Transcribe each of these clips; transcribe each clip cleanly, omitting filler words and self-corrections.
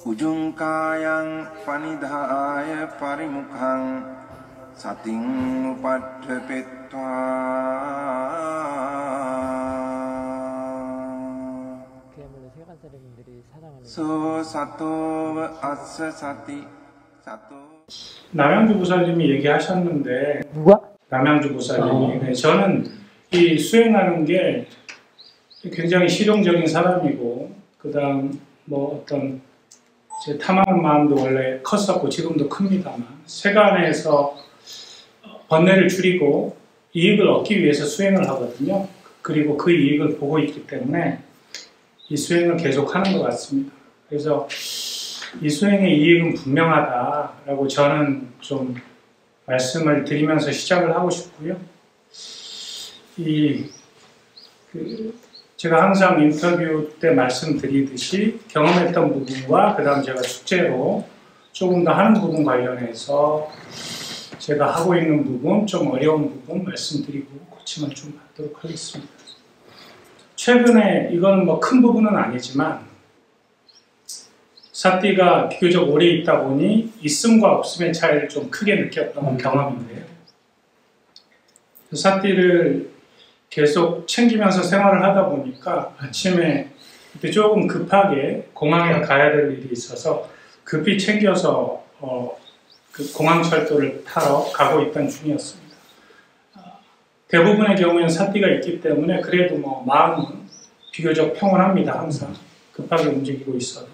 Ujungkayang panidhaya parimukhang sating upadhepetva so sato assa sati sato. 남양주 부사님이 얘기하셨는데 남양주 부사님이 저는 이 수행하는 게 굉장히 실용적인 사람이고 그다음 뭐 어떤 제 탐하는 마음도 원래 컸었고 지금도 큽니다만 세간에서 번뇌를 줄이고 이익을 얻기 위해서 수행을 하거든요. 그리고 그 이익을 보고 있기 때문에 이 수행을 계속하는 것 같습니다. 그래서 이 수행의 이익은 분명하다라고 저는 좀 말씀을 드리면서 시작을 하고 싶고요. 제가 항상 인터뷰 때 말씀드리듯이 경험했던 부분과 그 다음 제가 숙제로 조금 더 하는 부분 관련해서 제가 하고 있는 부분, 좀 어려운 부분 말씀드리고 고침을 좀 받도록 하겠습니다. 최근에 이건 뭐 큰 부분은 아니지만 사띠가 비교적 오래 있다 보니 있음과 없음의 차이를 좀 크게 느꼈던 경험인데요. 사띠를 계속 챙기면서 생활을 하다 보니까 아침에 그때 조금 급하게 공항에 가야 될 일이 있어서 급히 챙겨서 그 공항철도를 타러 가고 있던 중이었습니다. 대부분의 경우에는 사띠가 있기 때문에 그래도 뭐 마음은 비교적 평온합니다. 항상 급하게 움직이고 있어도.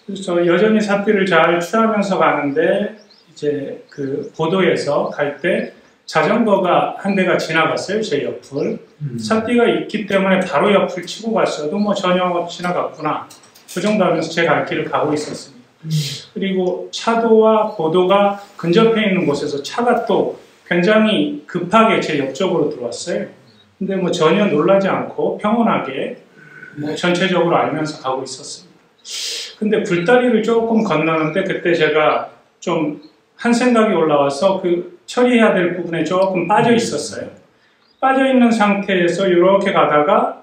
그래서 여전히 사띠를 잘 취하면서 가는데 이제 그 보도에서 갈 때 자전거가 한 대가 지나갔어요. 제 옆을. 사띠가 있기 때문에 바로 옆을 치고 갔어도 뭐 전혀 지나갔구나. 그 정도 하면서 제 갈 길을 가고 있었습니다. 그리고 차도와 보도가 근접해 있는 곳에서 차가 또 굉장히 급하게 제 옆쪽으로 들어왔어요. 근데 뭐 전혀 놀라지 않고 평온하게 뭐 전체적으로 알면서 가고 있었습니다. 근데 불다리를 조금 건너는데 그때 제가 좀 한 생각이 올라와서 그 처리해야 될 부분에 조금 빠져 있었어요. 빠져 있는 상태에서 이렇게 가다가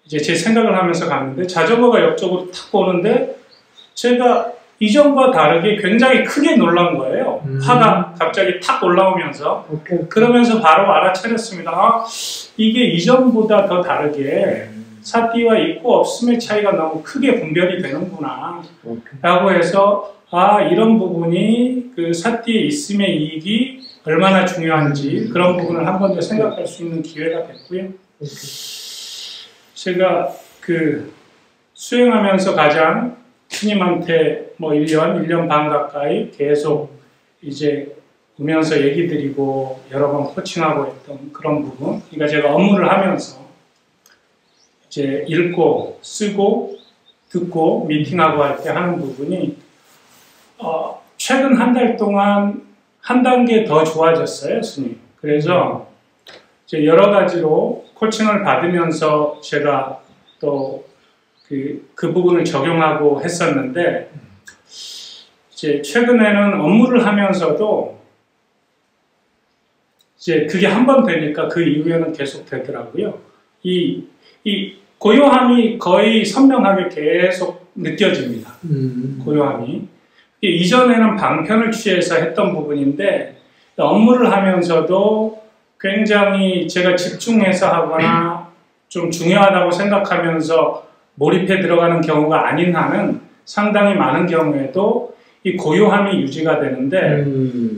이제 제 생각을 하면서 갔는데 자전거가 옆쪽으로 탁 오는데 제가 이전과 다르게 굉장히 크게 놀란 거예요. 화가 갑자기 탁 올라오면서 그러면서 바로 알아차렸습니다. 아, 이게 이전보다 더 다르게 사띠와 있고 없음의 차이가 너무 크게 분별이 되는구나 라고 해서 아, 이런 부분이 그 사띠에 있음의 이익이 얼마나 중요한지 그런 부분을 한 번 더 생각할 수 있는 기회가 됐고요. 제가 그 수행하면서 가장 스님한테 뭐 1년 반 가까이 계속 이제 오면서 얘기 드리고 여러 번 코칭하고 했던 그런 부분. 그러니까 제가 업무를 하면서 이제 읽고 쓰고 듣고 미팅하고 할 때 하는 부분이 최근 한 달 동안 한 단계 더 좋아졌어요, 스님. 그래서 이제 여러 가지로 코칭을 받으면서 제가 또 그 부분을 적용하고 했었는데 이제 최근에는 업무를 하면서도 이제 그게 한 번 되니까 그 이후에는 계속 되더라고요. 이 고요함이 거의 선명하게 계속 느껴집니다. 고요함이. 이전에는 방편을 취해서 했던 부분인데 업무를 하면서도 굉장히 제가 집중해서 하거나 좀 중요하다고 생각하면서 몰입해 들어가는 경우가 아닌 한은 상당히 많은 경우에도 이 고요함이 유지가 되는데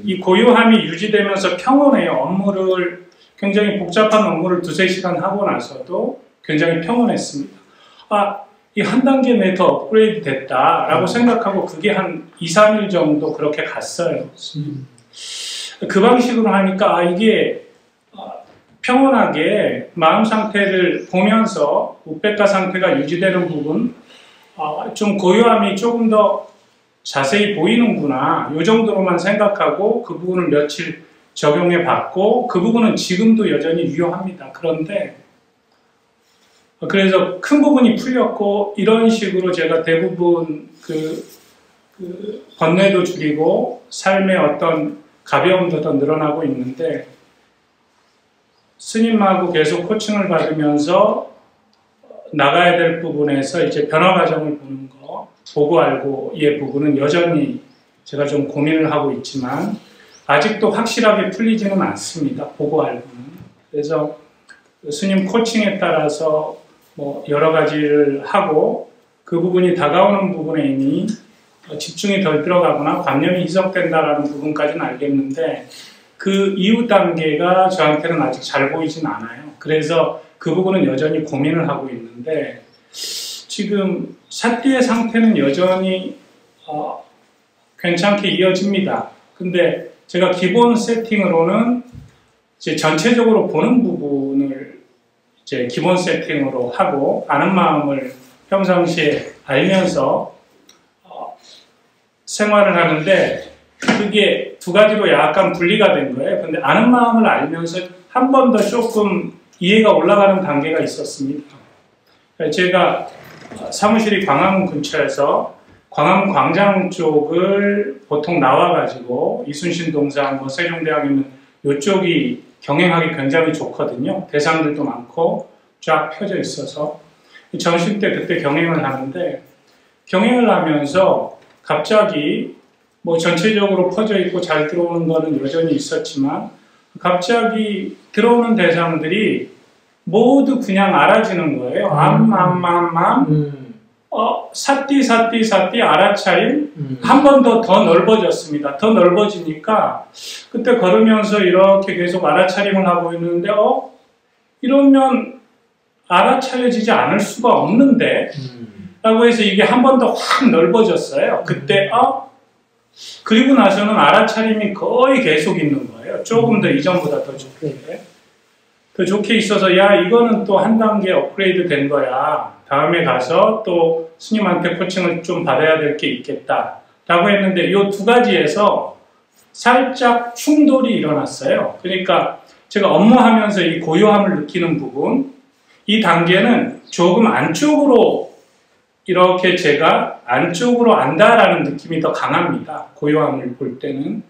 이 고요함이 유지되면서 평온해요. 업무를 굉장히 복잡한 업무를 2-3시간 하고 나서도 굉장히 평온했습니다. 아, 이 한 단계 내 더 업그레이드 됐다라고 생각하고 그게 한 2-3일 정도 그렇게 갔어요. 그 방식으로 하니까 아, 이게 평온하게 마음 상태를 보면서 우백가 상태가 유지되는 부분 좀 고요함이 조금 더 자세히 보이는구나 이 정도로만 생각하고 그 부분을 며칠 적용해 봤고 그 부분은 지금도 여전히 유효합니다. 그런데 그래서 큰 부분이 풀렸고 이런 식으로 제가 대부분 그 번뇌도 줄이고 삶의 어떤 가벼움도 더 늘어나고 있는데 스님하고 계속 코칭을 받으면서 나가야 될 부분에서 이제 변화 과정을 보는 거 보고 알고의 부분은 여전히 제가 좀 고민을 하고 있지만 아직도 확실하게 풀리지는 않습니다. 보고 알고는. 그래서 스님 코칭에 따라서 뭐 여러 가지를 하고 그 부분이 다가오는 부분에 이미 집중이 덜 들어가거나 관념이 희석된다라는 부분까지는 알겠는데 그 이후 단계가 저한테는 아직 잘 보이진 않아요. 그래서 그 부분은 여전히 고민을 하고 있는데 지금 사띠의 상태는 여전히 괜찮게 이어집니다. 근데 제가 기본 세팅으로는 이제 전체적으로 보는 부분을 이제 기본 세팅으로 하고 아는 마음을 평상시에 알면서 생활을 하는데 그게 두 가지로 약간 분리가 된 거예요. 근데 아는 마음을 알면서 한 번 더 조금 이해가 올라가는 단계가 있었습니다. 제가 사무실이 광화문 근처에서 광화문 광장 쪽을 보통 나와가지고 이순신 동상, 뭐 세종대왕 있는 이쪽이 경행하기 굉장히 좋거든요. 대상들도 많고 쫙 펴져 있어서 점심 때 그때 경행을 하는데 경행을 하면서 갑자기 뭐 전체적으로 퍼져 있고 잘 들어오는 거는 여전히 있었지만 갑자기 들어오는 대상들이 모두 그냥 알아지는 거예요. 사띠 알아차림 한 번 더 넓어졌습니다. 더 넓어지니까 그때 걸으면서 이렇게 계속 알아차림을 하고 있는데 이러면 알아차려지지 않을 수가 없는데 라고 해서 이게 한 번 더 확 넓어졌어요. 그때 그리고 나서는 알아차림이 거의 계속 있는 거예요. 조금 더 이전보다 더 좋게 있어서 야 이거는 또 한 단계 업그레이드 된 거야. 다음에 가서 또 스님한테 코칭을 좀 받아야 될 게 있겠다 라고 했는데 이 두 가지에서 살짝 충돌이 일어났어요. 그러니까 제가 업무하면서 이 고요함을 느끼는 부분 이 단계는 조금 안쪽으로 이렇게 제가 안쪽으로 안다라는 느낌이 더 강합니다. 고요함을 볼 때는.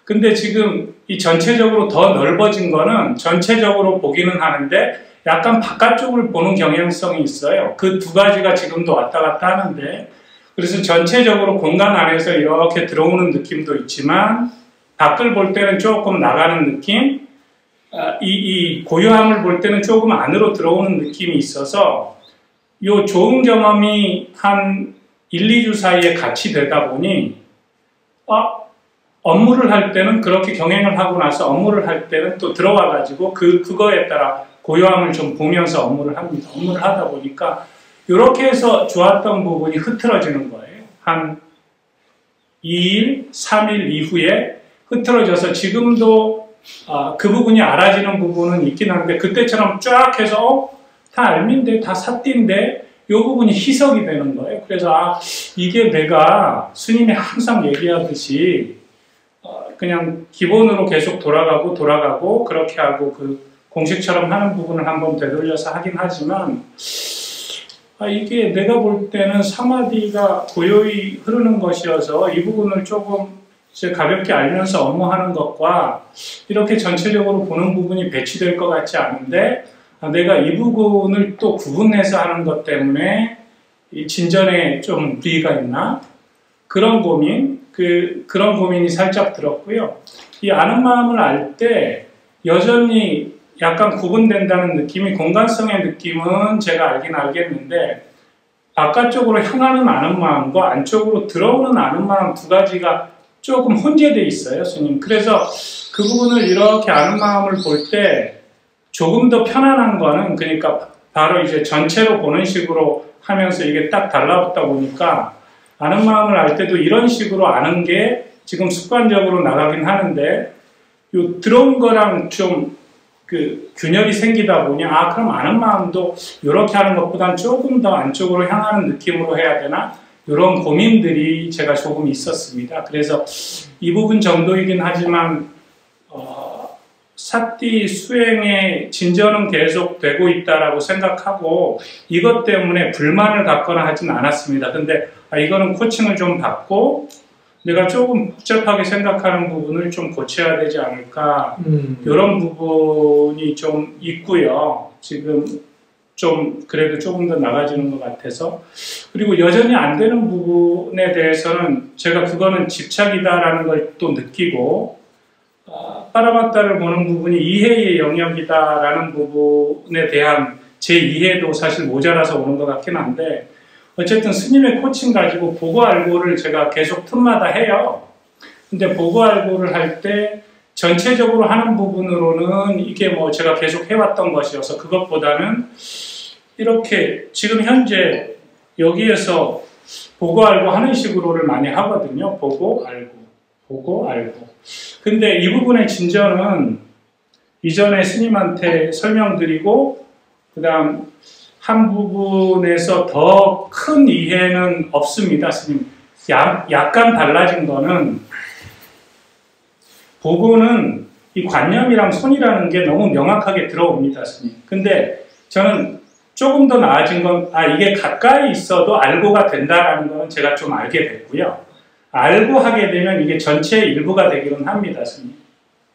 근데 지금 이 전체적으로 더 넓어진 거는 전체적으로 보기는 하는데 약간 바깥쪽을 보는 경향성이 있어요. 그 두 가지가 지금도 왔다 갔다 하는데 그래서 전체적으로 공간 안에서 이렇게 들어오는 느낌도 있지만 밖을 볼 때는 조금 나가는 느낌 이 고요함을 볼 때는 조금 안으로 들어오는 느낌이 있어서 요 좋은 경험이 한 1, 2주 사이에 같이 되다 보니 업무를 할 때는 그렇게 경행을 하고 나서 업무를 할 때는 또 들어와 가지고 그거에 따라 고요함을 좀 보면서 업무를 합니다. 업무를 하다 보니까 이렇게 해서 좋았던 부분이 흐트러지는 거예요. 한 2일, 3일 이후에 흐트러져서 지금도 그 부분이 알아지는 부분은 있긴 한데 그때처럼 쫙 해서 다 알민데 다 사띠인데 이 부분이 희석이 되는 거예요. 그래서 이게 내가 스님이 항상 얘기하듯이 그냥 기본으로 계속 돌아가고 그렇게 하고 그 공식처럼 하는 부분을 한번 되돌려서 하긴 하지만 이게 내가 볼 때는 사마디가 고요히 흐르는 것이어서 이 부분을 조금 이제 가볍게 알면서 업무하는 것과 이렇게 전체적으로 보는 부분이 배치될 것 같지 않은데 내가 이 부분을 또 구분해서 하는 것 때문에 이 진전에 좀 무리가 있나? 그런 고민, 그런 고민이 살짝 들었고요. 이 아는 마음을 알 때 여전히 약간 구분된다는 느낌이 공간성의 느낌은 제가 알긴 알겠는데 바깥쪽으로 향하는 아는 마음과 안쪽으로 들어오는 아는 마음 두 가지가 조금 혼재되어 있어요, 스님. 그래서 그 부분을 이렇게 아는 마음을 볼 때 조금 더 편안한 거는 그러니까 바로 이제 전체로 보는 식으로 하면서 이게 딱 달라붙다 보니까 아는 마음을 알 때도 이런 식으로 아는 게 지금 습관적으로 나가긴 하는데 요 들어온 거랑 좀 그 균열이 생기다 보니 그럼 아는 마음도 이렇게 하는 것보단 조금 더 안쪽으로 향하는 느낌으로 해야 되나? 이런 고민들이 제가 조금 있었습니다. 그래서 이 부분 정도이긴 하지만 사띠 수행의 진전은 계속 되고 있다라고 생각하고 이것 때문에 불만을 갖거나 하진 않았습니다. 근데 이거는 코칭을 좀 받고 내가 조금 복잡하게 생각하는 부분을 좀 고쳐야 되지 않을까 이런 부분이 좀 있고요. 지금 좀 그래도 조금 더 나아지는 것 같아서, 그리고 여전히 안 되는 부분에 대해서는 제가 그거는 집착이다라는 걸 또 느끼고, 파라마타를 보는 부분이 이해의 영역이다라는 부분에 대한 제 이해도 사실 모자라서 오는 것 같긴 한데, 어쨌든 스님의 코칭 가지고 보고 알고를 제가 계속 틈마다 해요. 근데 보고 알고를 할 때 전체적으로 하는 부분으로는 이게 뭐 제가 계속 해왔던 것이어서 그것보다는 이렇게 지금 현재 여기에서 보고 알고 하는 식으로를 많이 하거든요. 보고 알고, 보고 알고. 근데 이 부분의 진전은 이전에 스님한테 설명드리고, 그 다음 한 부분에서 더 큰 이해는 없습니다, 스님. 약간 달라진 거는, 보고는 이 관념이랑 손이라는 게 너무 명확하게 들어옵니다, 스님. 근데 저는 조금 더 나아진 건, 이게 가까이 있어도 알고가 된다라는 거는 제가 좀 알게 됐고요. 알고 하게 되면 이게 전체의 일부가 되기는 합니다, 스님.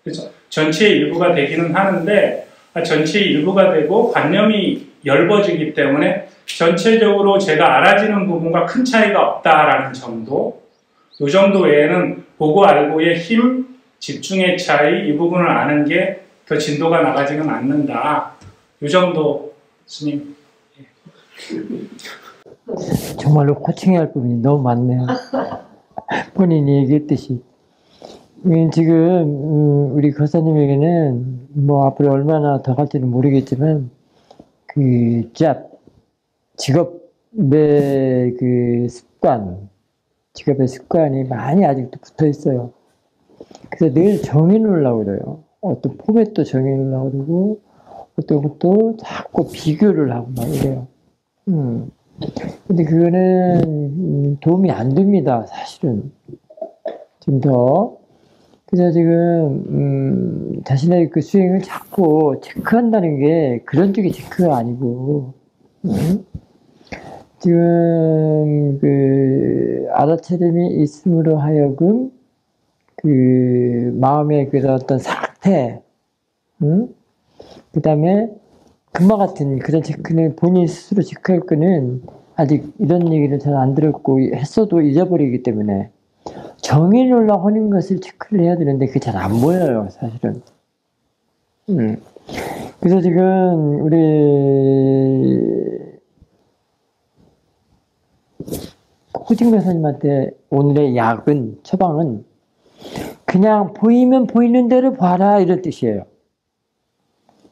그래서 전체의 일부가 되기는 하는데, 전체의 일부가 되고 관념이 엷어지기 때문에 전체적으로 제가 알아지는 부분과 큰 차이가 없다라는 정도, 이 정도 외에는 보고 알고의 힘, 집중의 차이, 이 부분을 아는 게 더 진도가 나가지는 않는다. 이 정도, 스님. 정말로 코칭해야 할 부분이 너무 많네요. 본인이 얘기했듯이. 지금 우리 거사님에게는 뭐 앞으로 얼마나 더 갈지는 모르겠지만 그 직업의 그 습관, 직업의 습관이 많이 아직도 붙어 있어요. 그래서 늘 정해놓으려고 그래요. 어떤 포맷도 정해놓으려고 그러고 어떤 것도 자꾸 비교를 하고 막 이래요. 근데 그거는 도움이 안 됩니다, 사실은. 좀 더. 그래서 지금, 자신의 그 수행을 자꾸 체크한다는 게 그런 쪽의 체크가 아니고, 지금 그 알아차림이 있음으로 하여금 그 마음의 그런 어떤 상태, 그 다음에 금방 같은 그런 체크는 본인 스스로 체크할 거는 아직 이런 얘기를 잘 안 들었고 했어도 잊어버리기 때문에 정해놓으려고 하는 것을 체크를 해야 되는데 그게 잘 안 보여요, 사실은. 그래서 지금 우리 코칭 변호사님한테 오늘의 약은, 처방은 그냥 보이면 보이는 대로 봐라 이런 뜻이에요.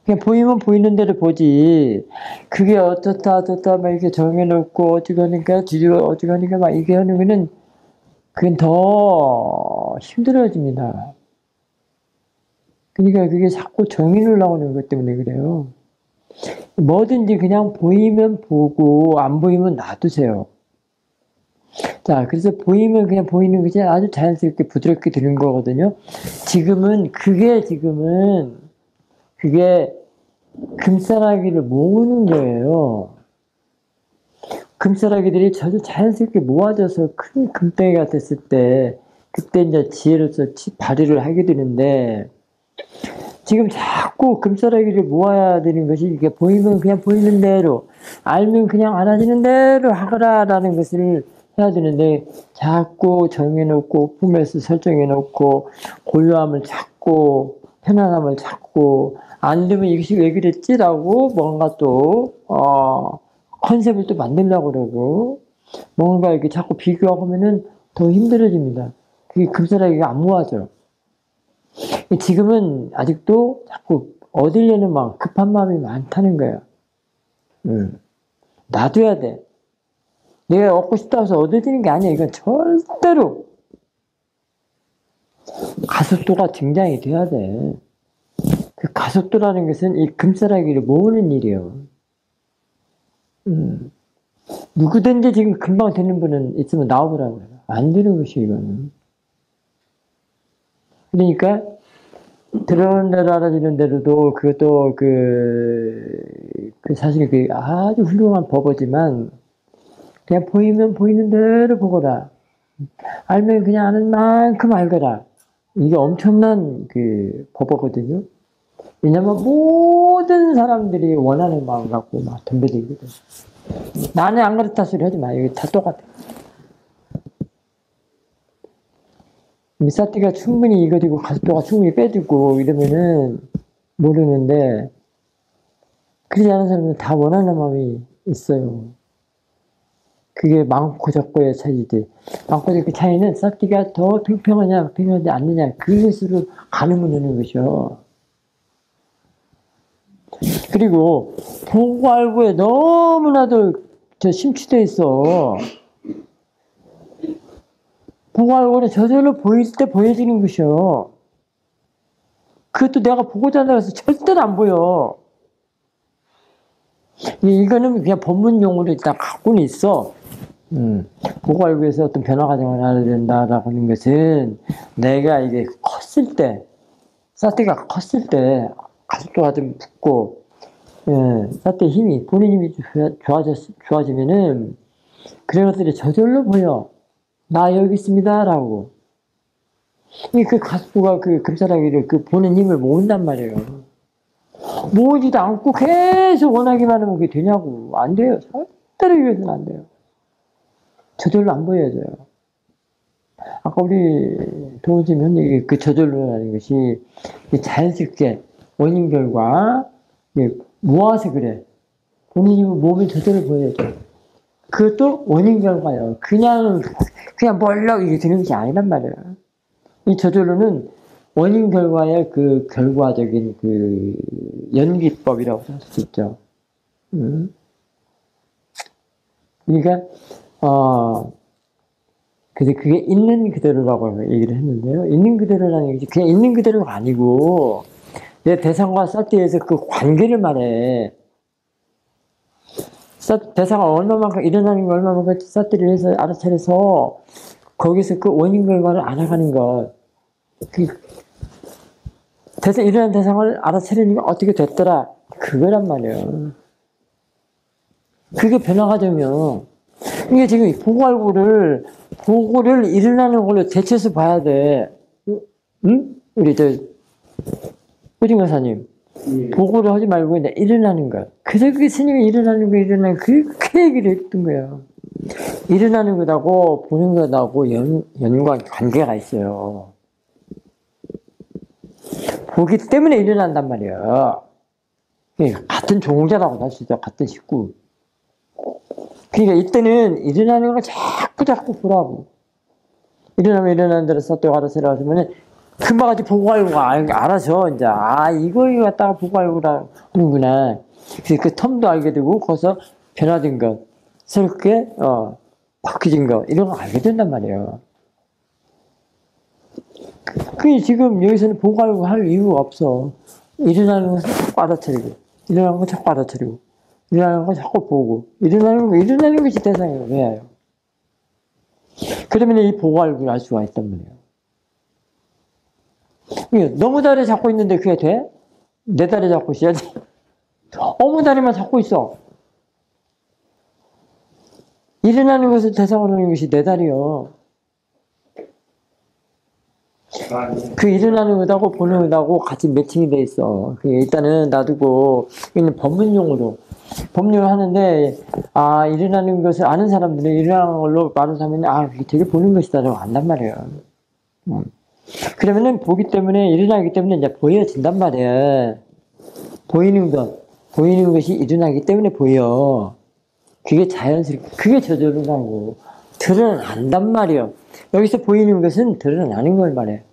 그냥 보이면 보이는 대로 보지, 그게 어떻다 막 이렇게 정해놓고 어찌고 하니까 막 이게 하는 거는 그건 더 힘들어집니다. 그러니까 그게 자꾸 정해놓으려고 하는 것 때문에 그래요. 뭐든지 그냥 보이면 보고 안 보이면 놔두세요. 자, 그래서 보이면 그냥 보이는 것이 아주 자연스럽게 부드럽게 되는 거거든요. 지금은 그게 금싸라기를 모으는 거예요. 금싸라기들이 자연스럽게 모아져서 큰 금덩이가 됐을 때, 그때 이제 지혜로서 발휘를 하게 되는데, 지금 자꾸 금싸라기를 모아야 되는 것이, 이게 보이면 그냥 보이는 대로, 알면 그냥 알아지는 대로 하거라라는 것을 해야 되는데, 자꾸 정해놓고, 품에서 설정해놓고, 고요함을 찾고, 편안함을 찾고, 안 되면 이것이 왜 그랬지라고 뭔가 또, 컨셉을 또 만들려고 그러고, 뭔가 이렇게 자꾸 비교하고 하면은 더 힘들어집니다. 그게 금싸라기가 안 모아져. 지금은 아직도 자꾸 얻으려는 마음, 급한 마음이 많다는 거야. 놔둬야 돼. 내가 얻고 싶다 해서 얻어지는 게 아니야. 이건 절대로 가속도가 증장이 돼야 돼. 그 가속도라는 것은 이 금싸라기를 모으는 일이에요. 누구든지 지금 금방 되는 분은 있으면 나오더라고요. 안 되는 것이 이거는. 그러니까 들어오는 대로 알아지는 대로도 그것도 사실 그 아주 훌륭한 법이지만 그냥 보이면 보이는 대로 보거라. 알면 그냥 아는 만큼 알거라. 이게 엄청난 그 법이거든요. 왜냐면 모든 사람들이 원하는 마음 갖고 막 덤벼들거든. 나는 안 그렇다 소리 하지 마. 이거 다 똑같아. 미사티가 충분히 이거지고 가속도가 충분히 빼지고 이러면은 모르는데 그러지 않은 사람은 다 원하는 마음이 있어요. 그게 많고 적고의 차이지. 많고 적고의 차이는 사티가 더 평평하냐 평평하지 않느냐 그것으로 가늠을 하는 것이요. 그리고 보고 알고에 너무나도 심취돼 있어. 보고 알고는 저절로 보일 때 보여지는 것이요. 그것도 내가 보고자 한다고 해서 절대로 안 보여. 이거는 그냥 법문 용어로 일단 갖고는 있어. 보고 알고에서 어떤 변화 과정을 알아야 된다라고 하는 것은 내가 이게 컸을 때, 사태가 컸을 때 가속도가 좀 붙고, 사태 힘이, 본인 힘이 좋아지면은 그런 것들이 저절로 보여. 나 여기 있습니다. 라고. 그 가속도가 그 금사라기를 그 보는 힘을 모은단 말이에요. 모으지도 않고 계속 원하기만 하면 그게 되냐고. 안 돼요. 절대로 이겨서는 안 돼요. 저절로 안 보여져요. 아까 우리 도우님 현역이 그 저절로라는 것이 자연스럽게 원인 결과 모아서 그래. 본인이 몸이 저절로 보여져. 그것도 원인 결과예요. 그냥 멀럭 이게 되는 것이 아니란 말이에요. 이 저절로는 원인 결과의 그 결과적인 그 연기법이라고 할 수 있죠. 그러니까, 그래서 그게 있는 그대로라고 얘기를 했는데요. 있는 그대로라는 게 그냥 있는 그대로가 아니고, 내 대상과 사티에서 그 관계를 말해. 대상을 얼마만큼 일어나는 거 얼마만큼 사티를 해서 알아차려서, 거기서 그 원인 결과를 알아가는 것. 일어난 대상을 알아차리니까 어떻게 됐더라. 그거란 말이에요. 그게 변화가 되면, 이게 지금 보고를 일어나는 걸로 대체해서 봐야 돼. 응? 우리 호진 강사님. 보고를 하지 말고 이제 일어나는 것. 그래서 그게 스님이 일어나는 거, 그렇게 얘기를 했던 거예요. 일어나는 것하고 보는 것하고 연관, 관계가 있어요. 보기 때문에 일어난단 말이에요. 같은 종자라고 할 수 있죠. 같은 식구. 그러니까 이때는 일어나는 걸 자꾸 보라고. 일어나면 일어나는 대로 사또가 알아서 하면은 금방 같이 보고 알고가 알아서 이제 이거 갖다가 보고 알고라 하는구나. 그래서 그 텀도 알게 되고 거기서 변화된 것, 새롭게 바뀌어진 것 이런 거 알게 된단 말이에요. 그 지금 여기서는 보고 알고 할 이유가 없어. 일어나는 것을 자꾸 알아차리고, 일어나는 거 자꾸 알아차리고, 일어나는 거 자꾸 보고, 일어나는 것이 대상이에요. 왜요? 그러면 이 보고 알고를 알 수가 있단 말이에요. 너무 다리 잡고 있는데 그게 돼? 내 다리 잡고 있어야지. 어머 다리만 잡고 있어. 일어나는 것을 대상으로 하는 것이 내 다리요. 그 일어나는 것하고 보는 것하고 같이 매칭이 돼 있어. 일단은 놔두고, 이는 법문용으로 하는데, 일어나는 것을 아는 사람들은 일어나는 걸로 말을 하면, 그게 되게 보는 것이다라고 안단 말이에요. 그러면은 보기 때문에, 일어나기 때문에 이제 보여진단 말이에요. 보이는 것이 일어나기 때문에 보여. 그게 자연스럽게, 그게 저절로라고. 드러난단 말이에요. 여기서 보이는 것은 드러나는 걸 말해.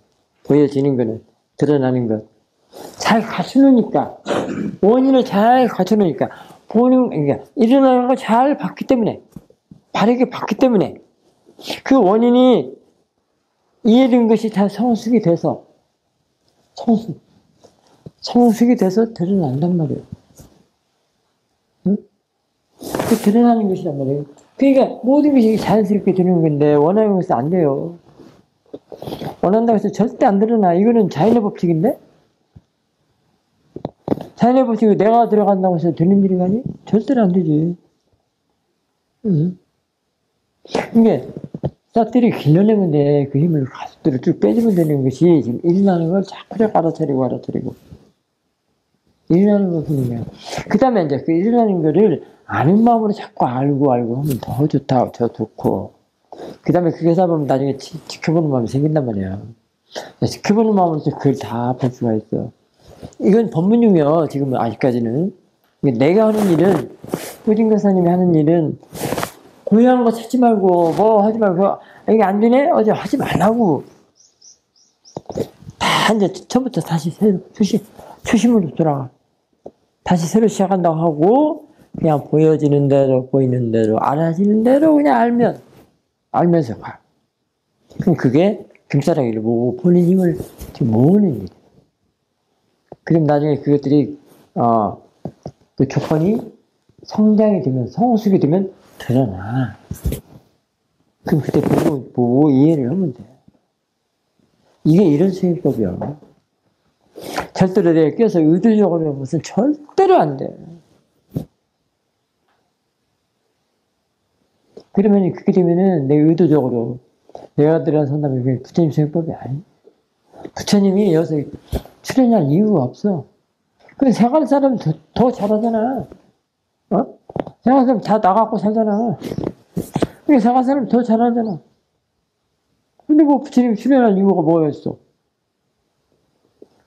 보여지는 거는 드러나는 것. 잘 갖추니까 원인을 잘 갖추니까 그러니까 일어나는 걸 잘 봤기 때문에 바르게 봤기 때문에 그 원인이 이해된 것이 다 성숙이 돼서 성숙이 돼서 드러난단 말이에요. 응? 그 드러나는 것이란 말이에요. 그러니까 모든 것이 자연스럽게 되는 건데 원하는 것은 안 돼요. 원한다고 해서 절대 안 드러나. 이거는 자연의 법칙인데? 자연의 법칙이 내가 들어간다고 해서 되는 일이가니? 절대로 안 되지. 이게 싹들이 길러내면 돼. 그 힘을 가속도를 쭉 빼주면 되는 것이 지금 일어나는 걸 자꾸 알아차리고. 일어나는 거 보는 거야. 그 다음에 이제 그 일어나는 거를 아는 마음으로 자꾸 알고 하면 더 좋다, 더 좋고. 그 다음에 그게 사보면 나중에 지켜보는 마음이 생긴단 말이야. 지켜보는 마음으로 그걸 다 볼 수가 있어. 이건 법문이며, 지금 아직까지는. 내가 하는 일은, 꾸진 교사님이 하는 일은, 고유한 거 찾지 말고, 뭐 하지 말고, 이게 안 되네? 어제 하지 말라고. 다 이제 처음부터 다시 새로 초심으로 돌아가. 다시 새로 시작한다고 하고, 그냥 보여지는 대로, 보이는 대로, 알아지는 대로 그냥 알면서 가. 그럼 그게 금사라기를 모으고 본인 힘을 지금 모으는 일. 그럼 나중에 그것들이, 그 조건이 성장이 되면, 성숙이 되면 드러나. 그럼 그때 보고 이해를 하면 돼. 이게 이런 수행법이야. 절대로 내가 껴서 의도적으로 무슨 절대로 안 돼. 그러면 그렇게 되면은 내 의도적으로 내가 들어간 선담이 그게 부처님 수행법이 아니야. 부처님이 여기서 출연할 이유가 없어. 그 생활 사람 더 잘하잖아. 생활 사람 다 나가고 살잖아. 그게 생활 사람 더 잘하잖아. 근데 뭐 부처님 출연할 이유가 뭐였어?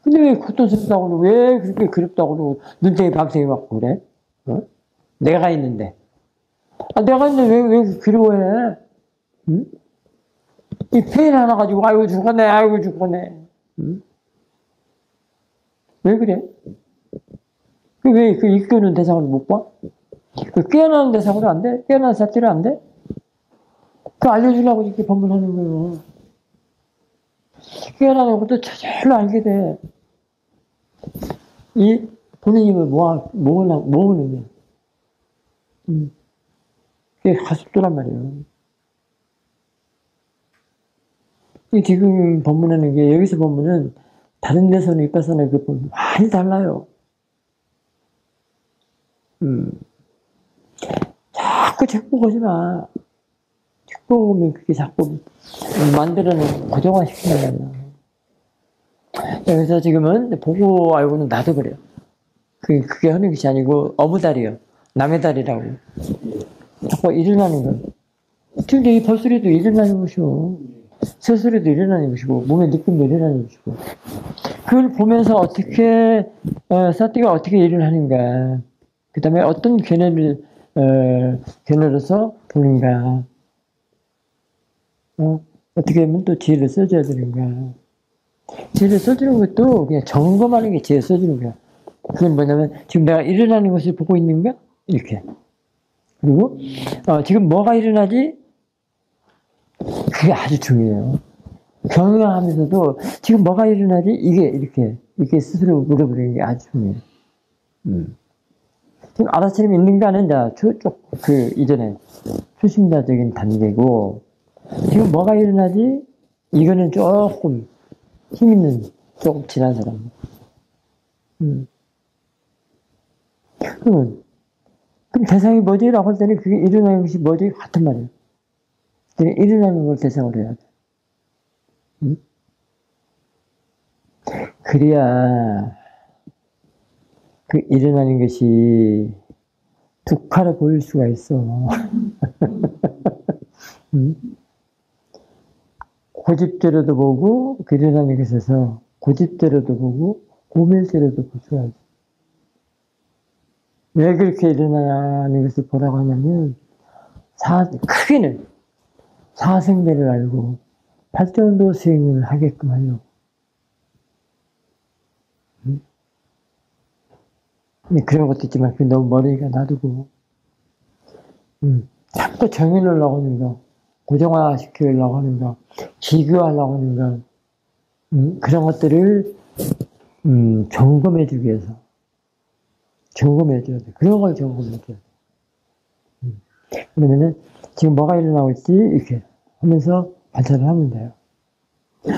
근데 왜 고통스럽다고 그러고, 왜 그렇게 그립다고 그러고, 눈탱이 밤탱이 맞고 그래? 내가 있는데. 내가 있는데 왜 그리워해? 응? 이 페인 하나 가지고, 아이고 죽었네. 응? 왜 그래? 왜 그 이끄는 대상을 못 봐? 그 깨어나는 대상으로 안 돼? 깨어나는 사태로 안 돼? 그 알려주려고 이렇게 법문하는 거예요. 깨어나는 것도 저절로 알게 돼. 이 본인 힘을 모으는 게. 그게 가속도란 말이에요. 이 지금 법문하는 게, 여기서 법문은 다른 데서는 이빠서는 그 법문 많이 달라요. 자꾸 책 보고 오지 마. 책 보고 오면 그게 자꾸 만들어놓은 고정화 시키는 거야. 그래서 지금은 보고 알고는 나도 그래요. 그게 하는 것이 아니고 어부다리요. 남의 다리라고. 자꾸 일어나는 거. 지금 이 벌소리도 일어나는 것이고, 새소리도 일어나는 것이고, 몸의 느낌도 일어나는 것이고. 그걸 보면서 어떻게, 사띠가 어떻게 일어나는가. 그 다음에 어떤 견해로서 보는가. 어떻게 하면 또 지혜를 써줘야 되는가. 지혜를 써주는 것도 그냥 점검하는 게 지혜 써주는 거야. 그건 뭐냐면, 지금 내가 일어나는 것을 보고 있는가? 이렇게. 그리고, 지금 뭐가 일어나지? 그게 아주 중요해요. 경영하면서도 지금 뭐가 일어나지? 이렇게 스스로 물어보는 게 아주 중요해요. 지금 알아차림 있는가는 이전에 초심자적인 단계고, 지금 뭐가 일어나지? 이거는 조금 힘 있는, 조금 지난 사람. 그럼 대상이 뭐지? 라고 할 때는 그게 일어나는 것이 뭐지? 같은 말이에요. 일어나는 걸 대상으로 해야 돼. 그래야 그 일어나는 것이 두카로 보일 수가 있어. 고집대로도 보고, 그 일어나는 것에서 고집대로도 보고, 고밀대로도 볼 수가 있어. 왜 그렇게 일어나는 것을 보라고 하냐면, 크게는 사생대를 알고 발전도 수행을 하게끔 하려고. 그런 것도 있지만, 너무 머리가 나두고, 자꾸 정의하려고 하는 거, 고정화 시키려고 하는 거, 기교하려고 하는 거, 그런 것들을, 점검해주기 위해서. 점검해줘야 돼. 그런 걸 점검해줘야 돼. 그러면은, 지금 뭐가 일어나고 있지? 이렇게 하면서 관찰을 하면 돼요.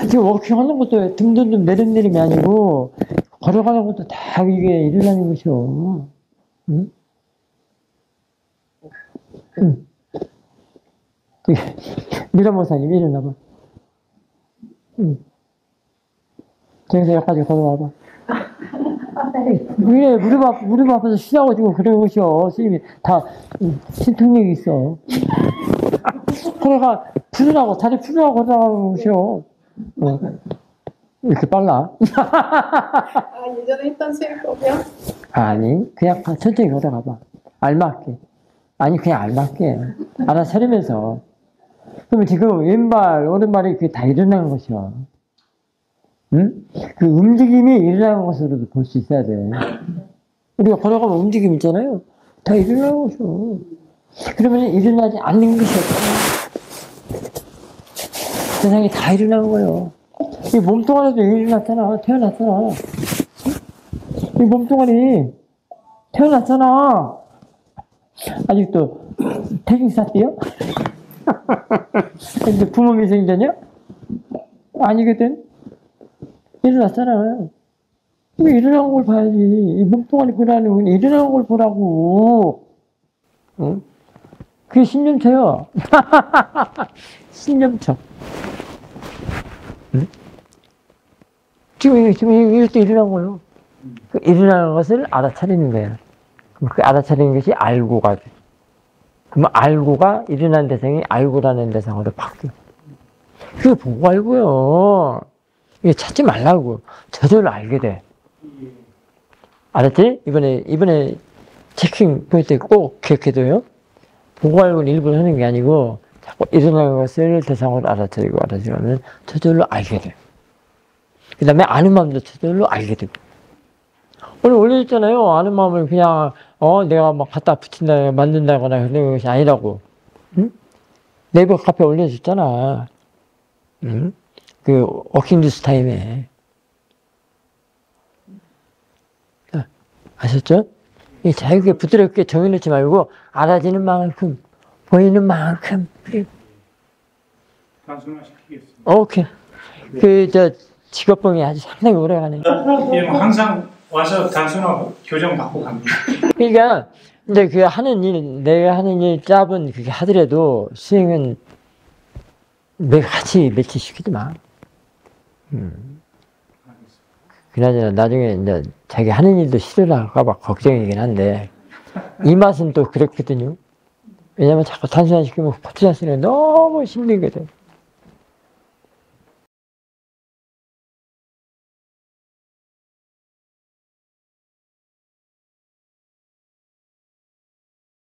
지금 워킹 하는 것도 듬듬듬 내림내림이 아니고, 걸어가는 것도 다 이게 일어나는 것이요. 미라모사님 일어나봐. 저기서 여기까지 걸어와봐. 왜 무릎 아파서 쉬라고 지금 그러는 것이요. 스님이 다 신통력이 있어. 그래가 다리 풀으라고 하자는 것이요. 이렇게 빨라? 예전에 했던 수행법이요? 아니, 그냥 천천히 걸어가 봐. 알맞게. 아니, 그냥 알맞게. 알아차리면서. 그러면 지금 왼발, 오른발이 그게 다 일어나는 것이야. 응? 그 움직임이 일어나는 것으로도 볼 수 있어야 돼. 우리가 걸어가면 움직임 있잖아요. 다 일어나는 것이요. 그러면 일어나지 않는 것이 없잖아. 세상에 다 일어나는 거예요. 이 몸뚱아리도 일어났잖아. 태어났잖아. 이 몸뚱아리 태어났잖아. 아직도 태중사 띠요? 근데 부모 미생자냐? 아니거든. 일어났잖아. 일어난 걸 봐야지. 이 몸뚱아리 보라는 건 일어난 걸 보라고. 응? 그게 신념처요. 신념처. 응? 지금 이것도 일어난 거예요. 그 일어나는 것을 알아차리는 거예요. 그럼 그 알아차리는 것이 알고가 돼. 그러면 알고가 일어난 대상이 알고라는 대상으로 바뀌어. 그게 보고 알고요. 이게 찾지 말라고. 저절로 알게 돼. 알았지? 이번에 체킹 볼 때 꼭 기억해둬요. 보고 알고는 일부러 하는 게 아니고 자꾸 일어나는 것을 대상으로 알아차리면 저절로 알게 돼. 그 다음에 아는 마음도 저절로 알게 되고. 오늘 올려줬잖아요. 아는 마음을 그냥 내가 막 갖다 붙인다 만든다거나 그런 것이 아니라고. 응? 네이버 카페 올려줬잖아. 응? 그 워킹 뉴스 타임에. 아셨죠? 자유롭게 부드럽게 정해놓지 말고 알아지는 만큼 보이는 만큼. 단순화시키겠습니다. 오케이. 직업병이 아주 상당히 오래가네. 예, 뭐 항상 와서 단순화 교정 받고 갑니다. 그러니까 이제 내가 하는 일 짭은 그게 하더라도 수행은 내가 같이 매치시키지 마. 그나저나 나중에 이제 자기 하는 일도 싫어할까봐 걱정이긴 한데 이 맛은 또 그렇거든요. 왜냐면 자꾸 단순화시키면 포트자스는 너무 힘들거든.